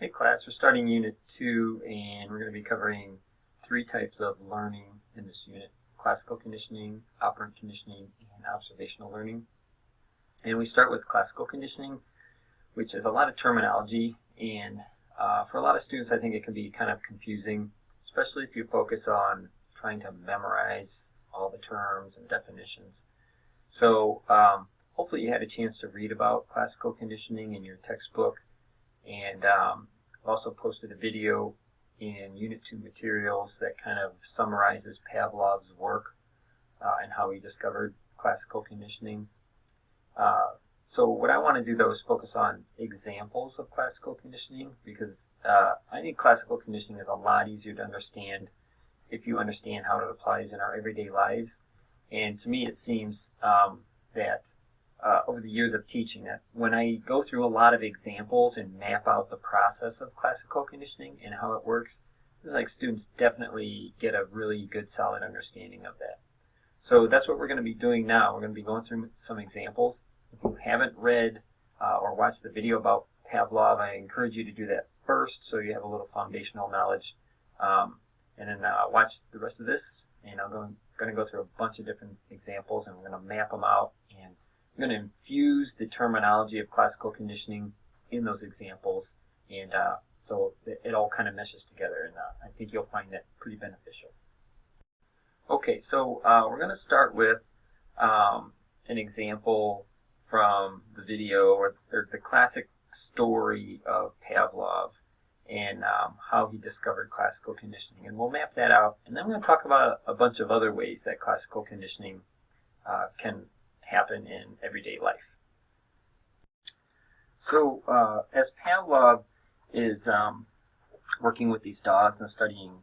Hey class, we're starting Unit 2 and we're going to be covering three types of learning in this unit: classical conditioning, operant conditioning, and observational learning. And we start with classical conditioning, which is a lot of terminology, and for a lot of students I think it can be kind of confusing, especially if you focus on trying to memorize all the terms and definitions. So hopefully you had a chance to read about classical conditioning in your textbook. And also posted a video in Unit 2 materials that kind of summarizes Pavlov's work and how he discovered classical conditioning. So what I want to do though is focus on examples of classical conditioning, because I think classical conditioning is a lot easier to understand if you understand how it applies in our everyday lives. And to me it seems that over the years of teaching, that when I go through a lot of examples and map out the process of classical conditioning and how it works, it's like students definitely get a really good solid understanding of that. So that's what we're going to be doing now. We're going to be going through some examples. If you haven't read or watched the video about Pavlov, I encourage you to do that first so you have a little foundational knowledge, and then watch the rest of this, and I'm going to go through a bunch of different examples and we're going to map them out, and I'm going to infuse the terminology of classical conditioning in those examples, and so that it all kind of meshes together, and I think you'll find that pretty beneficial. Okay, so we're going to start with an example from the video, or the classic story of Pavlov and how he discovered classical conditioning, and we'll map that out, and then we're going to talk about a bunch of other ways that classical conditioning can happen in everyday life. So as Pavlov is working with these dogs and studying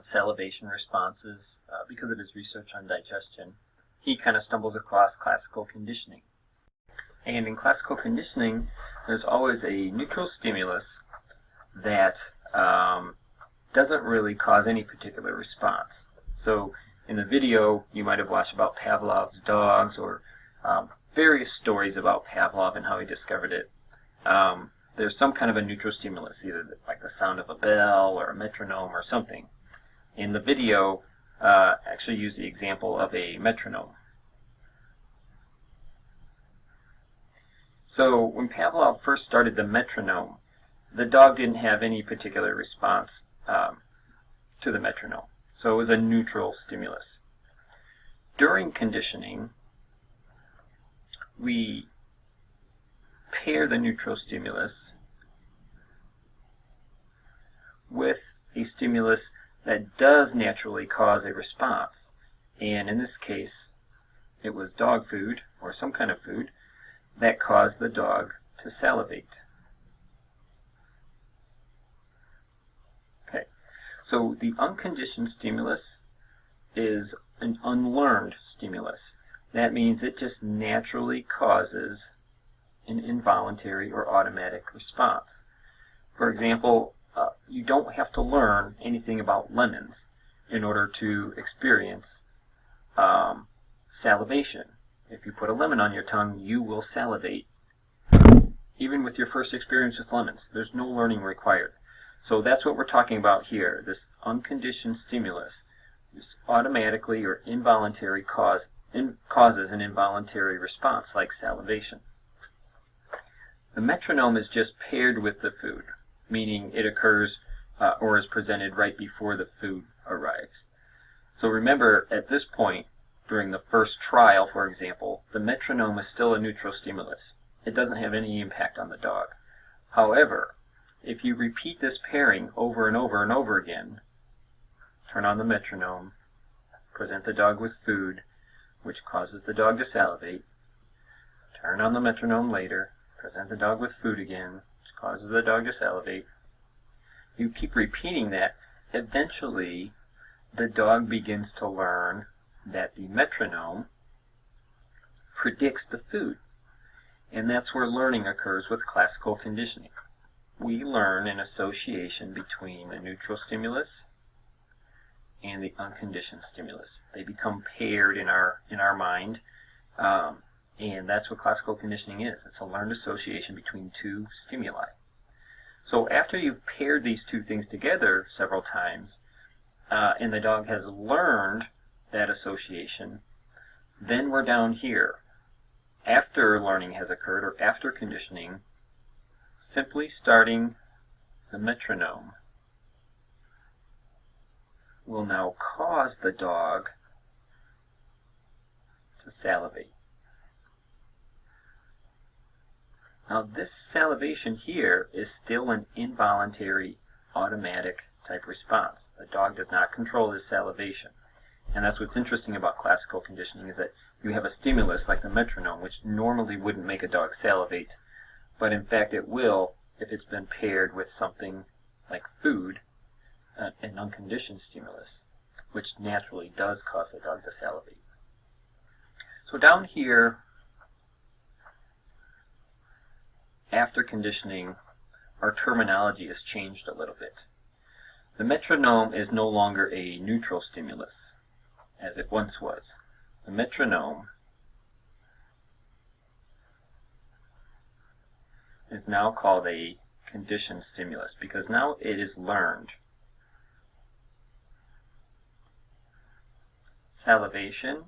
salivation responses because of his research on digestion, he kind of stumbles across classical conditioning. And in classical conditioning, there's always a neutral stimulus that doesn't really cause any particular response. So in the video, you might have watched about Pavlov's dogs, or various stories about Pavlov and how he discovered it. There's some kind of a neutral stimulus, either like the sound of a bell or a metronome or something. In the video, actually use the example of a metronome. So when Pavlov first started the metronome, the dog didn't have any particular response to the metronome. So it was a neutral stimulus. During conditioning, we pair the neutral stimulus with a stimulus that does naturally cause a response. And in this case, it was dog food, or some kind of food, that caused the dog to salivate. Okay. So the unconditioned stimulus is an unlearned stimulus. That means it just naturally causes an involuntary or automatic response. For example, you don't have to learn anything about lemons in order to experience salivation. If you put a lemon on your tongue, you will salivate. Even with your first experience with lemons, there's no learning required. So that's what we're talking about here. This unconditioned stimulus just automatically or involuntarily causes an involuntary response, like salivation. The metronome is just paired with the food, meaning it occurs or is presented right before the food arrives. So remember, at this point, during the first trial, for example, the metronome is still a neutral stimulus. It doesn't have any impact on the dog. However, if you repeat this pairing over and over and over again, turn on the metronome, present the dog with food, which causes the dog to salivate, turn on the metronome later, present the dog with food again, which causes the dog to salivate. You keep repeating that. Eventually, the dog begins to learn that the metronome predicts the food. And that's where learning occurs with classical conditioning. We learn an association between the neutral stimulus and the unconditioned stimulus. They become paired in our mind, and that's what classical conditioning is. It's a learned association between two stimuli. So after you've paired these two things together several times, and the dog has learned that association, then we're down here. After learning has occurred, or after conditioning, simply starting the metronome will now cause the dog to salivate. Now this salivation here is still an involuntary automatic type response. The dog does not control his salivation. And that's what's interesting about classical conditioning, is that you have a stimulus like the metronome, which normally wouldn't make a dog salivate, but in fact it will if it's been paired with something like food, an unconditioned stimulus, which naturally does cause the dog to salivate. So down here, after conditioning, our terminology has changed a little bit. The metronome is no longer a neutral stimulus, as it once was. The metronome is now called a conditioned stimulus because now it is learned. Salivation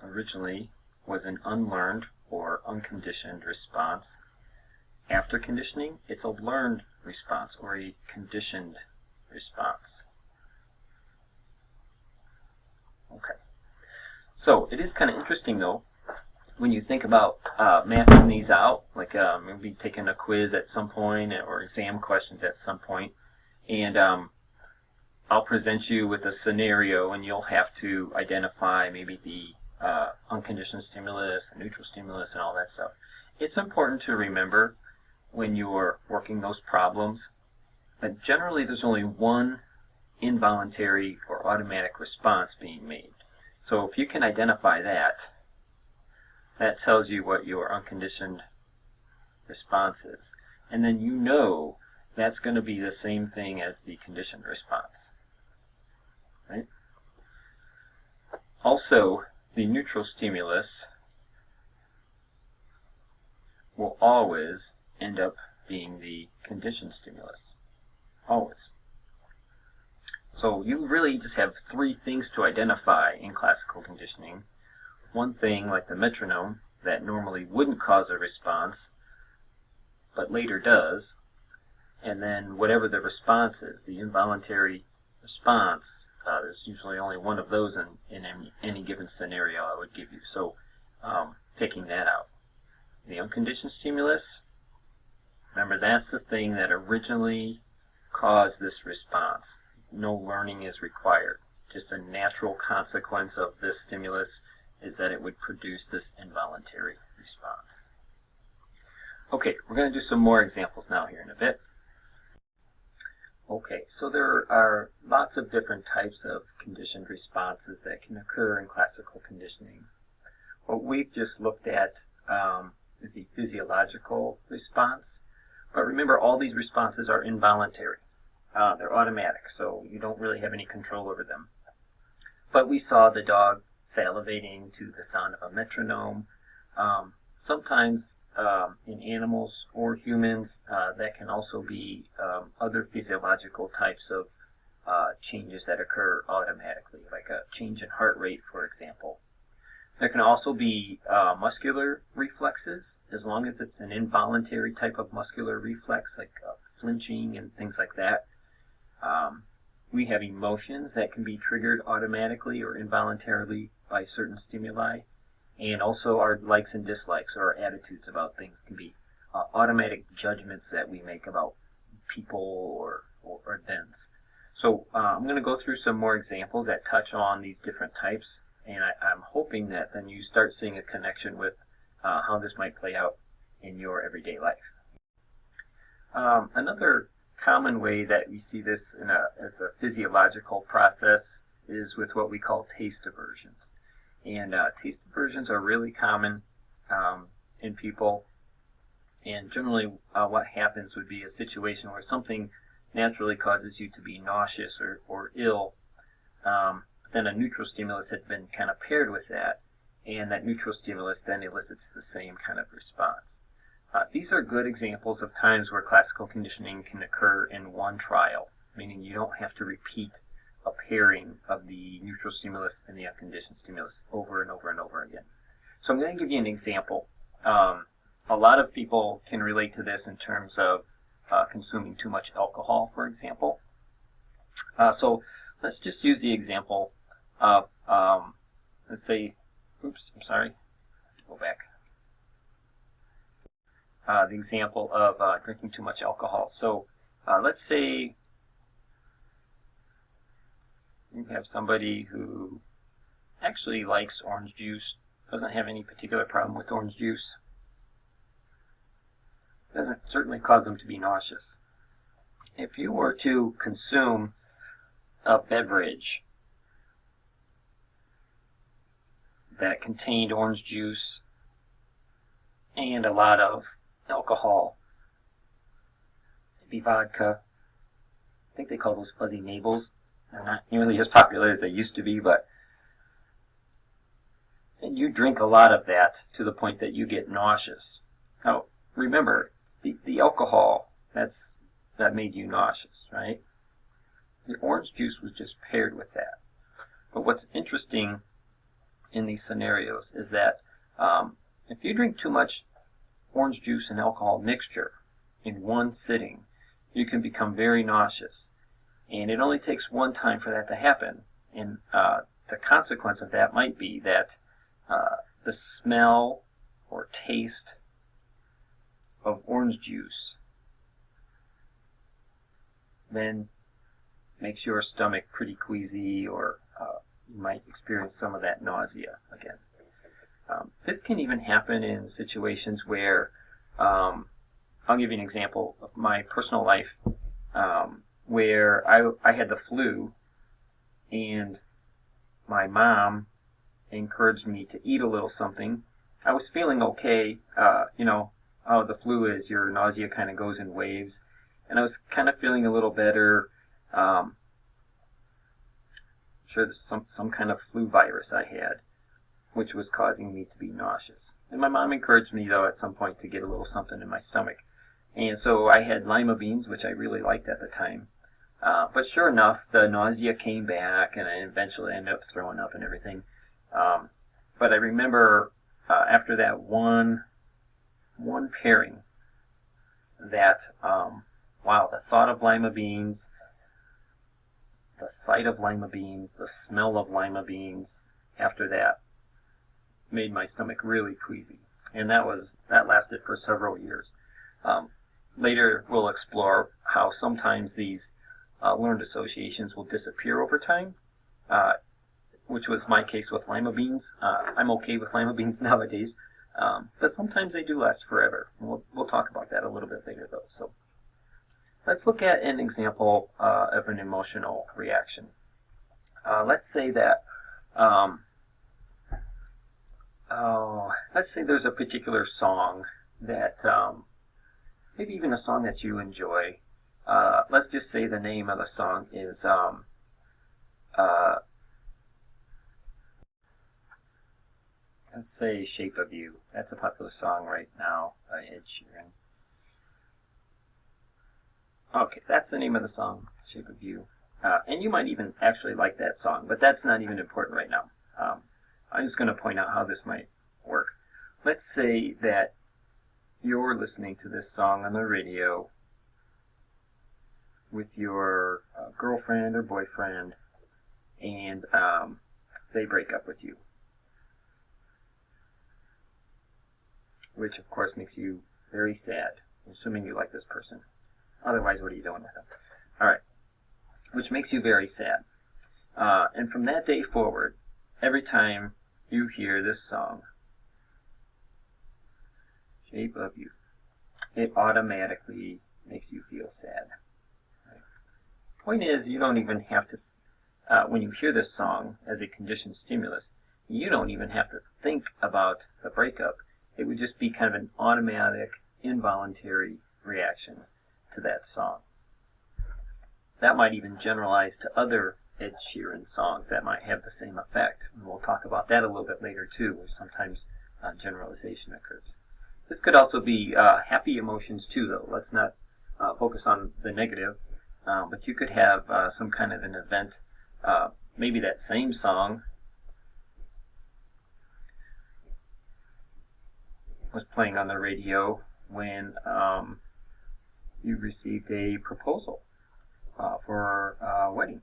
originally was an unlearned or unconditioned response. After conditioning, it's a learned response or a conditioned response. Okay. So it is kind of interesting though when you think about mapping these out, like maybe taking a quiz at some point or exam questions at some point, and I'll present you with a scenario and you'll have to identify maybe the unconditioned stimulus, the neutral stimulus, and all that stuff. It's important to remember when you're working those problems that generally there's only one involuntary or automatic response being made. So if you can identify that, that tells you what your unconditioned response is. And then you know that's going to be the same thing as the conditioned response. Right? Also, the neutral stimulus will always end up being the conditioned stimulus. Always. So you really just have three things to identify in classical conditioning. One thing, like the metronome, that normally wouldn't cause a response, but later does. And then whatever the response is, the involuntary response, there's usually only one of those in any given scenario I would give you. So picking that out. The unconditioned stimulus, remember that's the thing that originally caused this response. No learning is required. Just a natural consequence of this stimulus is that it would produce this involuntary response. Okay, we're going to do some more examples now here in a bit. Okay, so there are lots of different types of conditioned responses that can occur in classical conditioning. What we've just looked at is the physiological response. But remember, all these responses are involuntary. They're automatic, so you don't really have any control over them. But we saw the dog salivating to the sound of a metronome. Sometimes in animals or humans, that can also be other physiological types of changes that occur automatically, like a change in heart rate, for example. There can also be muscular reflexes, as long as it's an involuntary type of muscular reflex, like flinching and things like that. We have emotions that can be triggered automatically or involuntarily by certain stimuli. And also our likes and dislikes, or our attitudes about things, can be automatic judgments that we make about people or events. So I'm going to go through some more examples that touch on these different types, and I'm hoping that then you start seeing a connection with how this might play out in your everyday life. Another common way that we see this as a physiological process is with what we call taste aversions. And taste aversions are really common in people. And generally what happens would be a situation where something naturally causes you to be nauseous or ill. Then a neutral stimulus had been kind of paired with that. And that neutral stimulus then elicits the same kind of response. These are good examples of times where classical conditioning can occur in one trial, meaning you don't have to repeat a pairing of the neutral stimulus and the unconditioned stimulus over and over and over again. So I'm going to give you an example. A lot of people can relate to this in terms of consuming too much alcohol, for example. So let's just use the example of, let's say, oops, I'm sorry, go back. The example of drinking too much alcohol. So let's say you have somebody who actually likes orange juice, doesn't have any particular problem with orange juice, doesn't certainly cause them to be nauseous. If you were to consume a beverage that contained orange juice and a lot of alcohol, maybe vodka, I think they call those fuzzy navels. They're not nearly as popular as they used to be, and you drink a lot of that to the point that you get nauseous. Now, remember, it's the alcohol that made you nauseous, right? The orange juice was just paired with that. But what's interesting in these scenarios is that if you drink too much orange juice and alcohol mixture in one sitting, you can become very nauseous. And it only takes one time for that to happen. And the consequence of that might be that the smell or taste of orange juice then makes your stomach pretty queasy, or you might experience some of that nausea again. This can even happen in situations where, I'll give you an example of my personal life, where I had the flu, and my mom encouraged me to eat a little something. I was feeling okay, you know, how the flu is, your nausea kind of goes in waves, and I was kind of feeling a little better. I'm sure there's some kind of flu virus I had, which was causing me to be nauseous. And my mom encouraged me, though, at some point to get a little something in my stomach. And so I had lima beans, which I really liked at the time. But sure enough, the nausea came back, and I eventually ended up throwing up and everything. But I remember after that one pairing that, wow, the thought of lima beans, the sight of lima beans, the smell of lima beans, after that made my stomach really queasy. And that lasted for several years. Later, we'll explore how sometimes these learned associations will disappear over time, which was my case with lima beans. I'm okay with lima beans nowadays, but sometimes they do last forever. And we'll talk about that a little bit later, though. So let's look at an example of an emotional reaction. Let's say that, let's say there's a particular song that, maybe even a song that you enjoy. Let's just say the name of the song is, let's say Shape of You. That's a popular song right now by Ed Sheeran. Okay, that's the name of the song, Shape of You. And you might even actually like that song, but that's not even important right now. I'm just going to point out how this might work. Let's say that you're listening to this song on the radio with your girlfriend or boyfriend, and they break up with you, which of course makes you very sad, assuming you like this person. Otherwise, what are you doing with them? Alright, which makes you very sad. And from that day forward, every time you hear this song, Shape of You, it automatically makes you feel sad. Right? Point is, you don't even have to, when you hear this song as a conditioned stimulus, you don't even have to think about the breakup. It would just be kind of an automatic, involuntary reaction to that song. That might even generalize to other Ed Sheeran songs that might have the same effect. And we'll talk about that a little bit later too, where sometimes generalization occurs. This could also be happy emotions too, though. Let's not focus on the negative, but you could have some kind of an event. Maybe that same song was playing on the radio when you received a proposal for a wedding.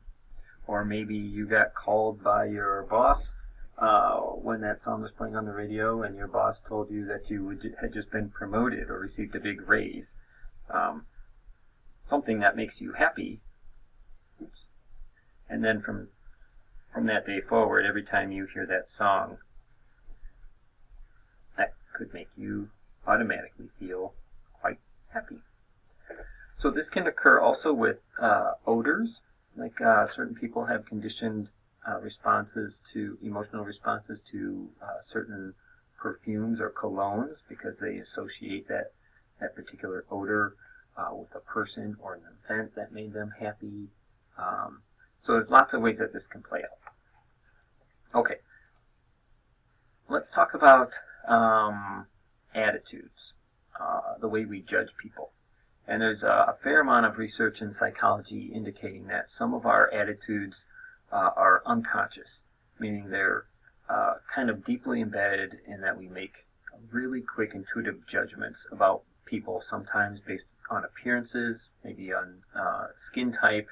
Or maybe you got called by your boss when that song was playing on the radio and your boss told you that you had just been promoted or received a big raise. Something that makes you happy. Oops. And then from that day forward, every time you hear that song, that could make you automatically feel quite happy. So this can occur also with odors. Like certain people have conditioned emotional responses to certain perfumes or colognes because they associate that particular odor with a person or an event that made them happy. So there's lots of ways that this can play out. Okay, let's talk about attitudes, the way we judge people. And there's a fair amount of research in psychology indicating that some of our attitudes are unconscious, meaning they're kind of deeply embedded in that we make really quick intuitive judgments about people, sometimes based on appearances, maybe on skin type,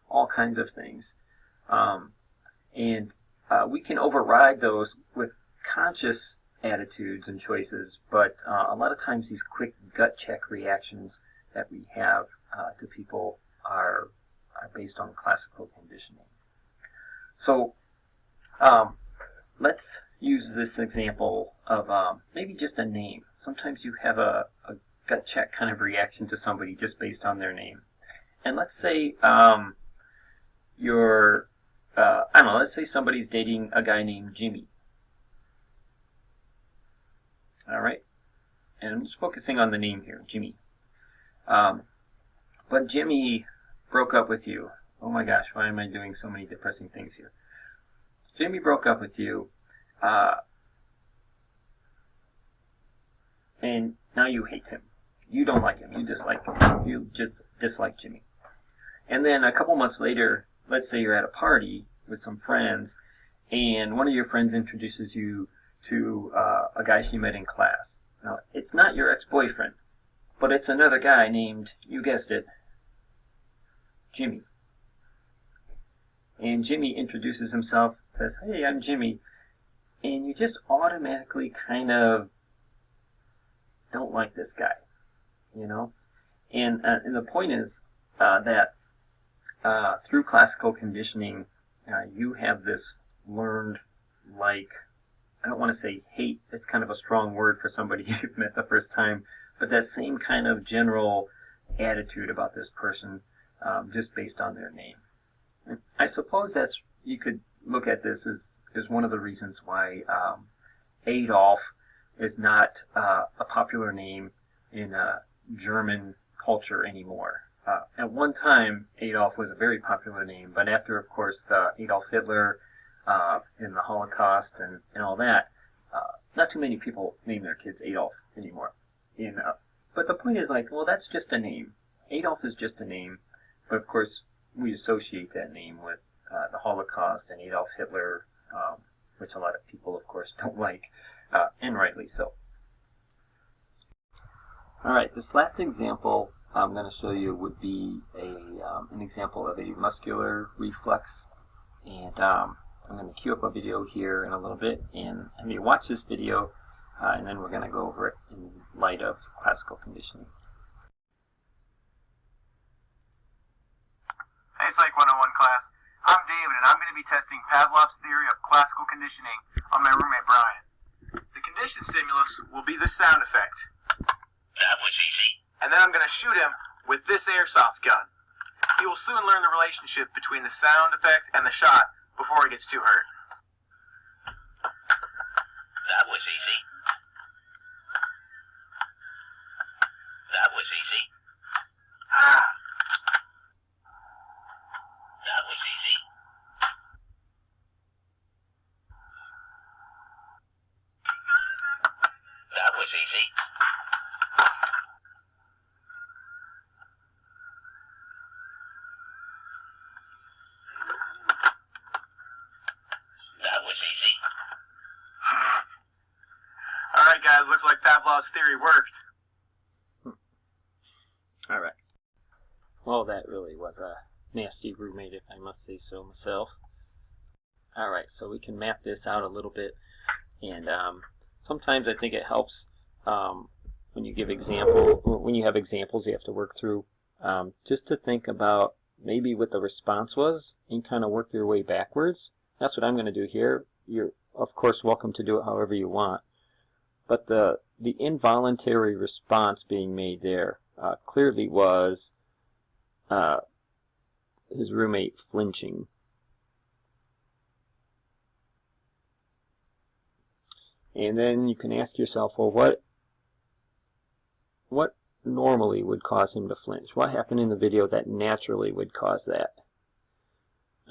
all kinds of things. And we can override those with conscious attitudes and choices, but a lot of times these quick gut check reactions that we have to people are based on classical conditioning. So let's use this example of maybe just a name. Sometimes you have a gut check kind of reaction to somebody just based on their name. And let's say let's say somebody's dating a guy named Jimmy. All right? And I'm just focusing on the name here, Jimmy. But Jimmy broke up with you. Oh my gosh, why am I doing so many depressing things here? Jimmy broke up with you, and now you hate him. You don't like him. You just dislike Jimmy. And then a couple months later, let's say you're at a party with some friends, and one of your friends introduces you to a guy she met in class. Now, it's not your ex-boyfriend, but it's another guy named, you guessed it, Jimmy. And Jimmy introduces himself, says, "Hey, I'm Jimmy." And you just automatically kind of don't like this guy, you know? And the point is that through classical conditioning, you have this learned, I don't want to say hate, it's kind of a strong word for somebody you've met the first time, but that same kind of general attitude about this person just based on their name. And I suppose you could look at this as one of the reasons why Adolf is not a popular name in German culture anymore. At one time, Adolf was a very popular name, but after, of course, Adolf Hitler and the Holocaust and all that, not too many people name their kids Adolf anymore. But the point is that's just a name. Adolf is just a name, but of course we associate that name with the Holocaust and Adolf Hitler, which a lot of people, of course, don't like, and rightly so. All right, this last example I'm going to show you would be an example of a muscular reflex, and I'm going to queue up a video here in a little bit, and have you watch this video, and then we're going to go over it in light of classical conditioning. Hey Psych 101 class, I'm David and I'm going to be testing Pavlov's theory of classical conditioning on my roommate Brian. The conditioned stimulus will be this sound effect. That was easy. And then I'm going to shoot him with this airsoft gun. He will soon learn the relationship between the sound effect and the shot before he gets too hurt. That was easy. That was easy. Ah! That was easy. That was easy. guys, looks like Pavlov's theory worked. All right. Well, that really was a nasty roommate, if I must say so myself. All right, so we can map this out a little bit, and sometimes I think it helps when you have examples you have to work through, just to think about maybe what the response was and kind of work your way backwards. That's what I'm going to do here. You're of course welcome to do it however you want, but the involuntary response being made there clearly was his roommate flinching. And then you can ask yourself, well, what normally would cause him to flinch? What happened in the video that naturally would cause that?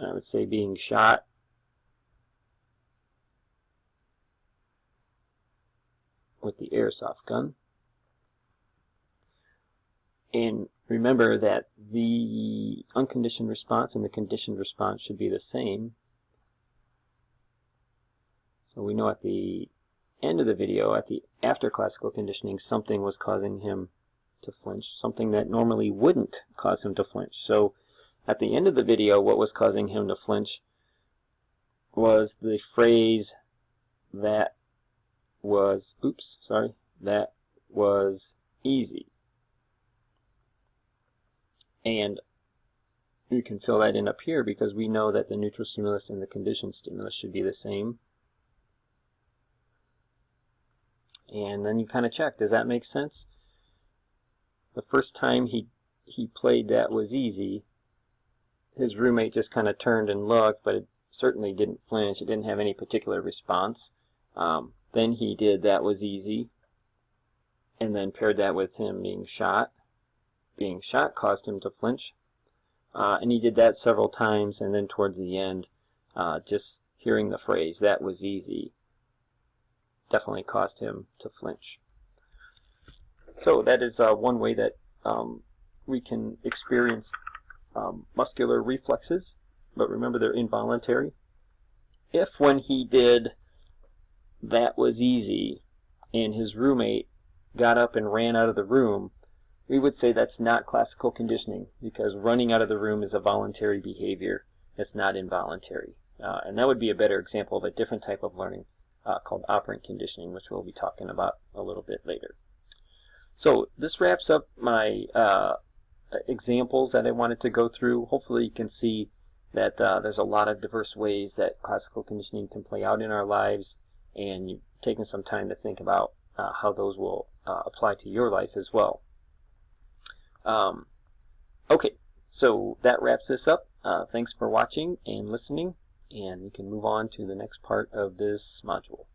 I would say being shot, with the airsoft gun. And remember that the unconditioned response and the conditioned response should be the same. So we know at the end of the video, after classical conditioning, something was causing him to flinch, something that normally wouldn't cause him to flinch. So at the end of the video, what was causing him to flinch was the phrase that was easy. And you can fill that in up here because we know that the neutral stimulus and the conditioned stimulus should be the same. And then you kind of check, does that make sense? The first time he played that was easy, his roommate just kind of turned and looked, but it certainly didn't flinch. It didn't have any particular response. Then he did that was easy, and then paired that with him being shot. Being shot caused him to flinch. And he did that several times, and then towards the end, just hearing the phrase, that was easy, definitely caused him to flinch. So that is one way that we can experience muscular reflexes, but remember they're involuntary. If when he did that was easy and his roommate got up and ran out of the room, we would say that's not classical conditioning, because running out of the room is a voluntary behavior. It's not involuntary. And that would be a better example of a different type of learning called operant conditioning, which we'll be talking about a little bit later. So this wraps up my examples that I wanted to go through. Hopefully you can see that there's a lot of diverse ways that classical conditioning can play out in our lives, and you've taken some time to think about how those will apply to your life as well. Okay, so that wraps this up. Thanks for watching and listening, and we can move on to the next part of this module.